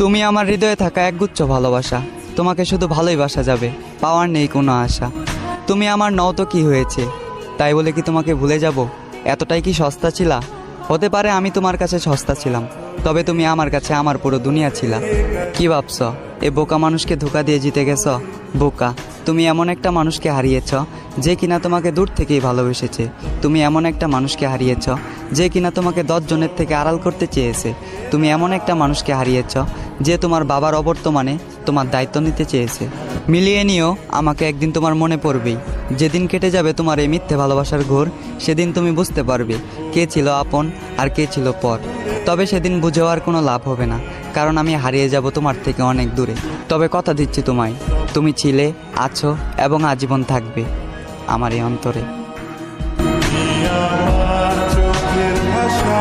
তুমি আমার হৃদয়ে থাকা একগুচ্ছ ভালোবাসা, তোমাকে শুধু ভালোই বাসা যাবে, পাওয়ার নেই কোনো আশা। তুমি আমার নও তো কি হয়েছে, তাই বলে কি তোমাকে ভুলে যাব? এতটাই কি সস্তা ছিলা? হতে পারে আমি তোমার কাছে সস্তা ছিলাম, তবে তুমি আমার কাছে আমার পুরো দুনিয়া ছিলা। কি ভাবছ এ বোকা মানুষকে ধোকা দিয়ে জিতে গেছ? বোকা, তুমি এমন একটা মানুষকে হারিয়েছ যে কিনা তোমাকে দূর থেকেই ভালোবেসেছে। তুমি এমন একটা মানুষকে হারিয়েছ যে কিনা তোমাকে 10 জনের থেকে আড়াল করতে চেয়েছে। তুমি এমন একটা মানুষকে হারিয়েছ যে তোমার বাবার অবর্তমানে তোমার দায়িত্ব নিতে চেয়েছে। মিলিয়ে নিও, আমাকে একদিন তোমার মনে পড়বেই। যেদিন কেটে যাবে তোমার এই মিথ্যে ভালোবাসার ঘোর, সেদিন তুমি বুঝতে পারবে কে ছিল আপন আর কে ছিল পর। তবে সেদিন বুঝেও আর কোনো লাভ হবে না, কারণ আমি হারিয়ে যাব তোমার থেকে অনেক দূরে। তবে কথা দিচ্ছি তোমায়, তুমি ছিলে, আছো এবং আজীবন থাকবে আমার এই অন্তরে। চোখের ভাষা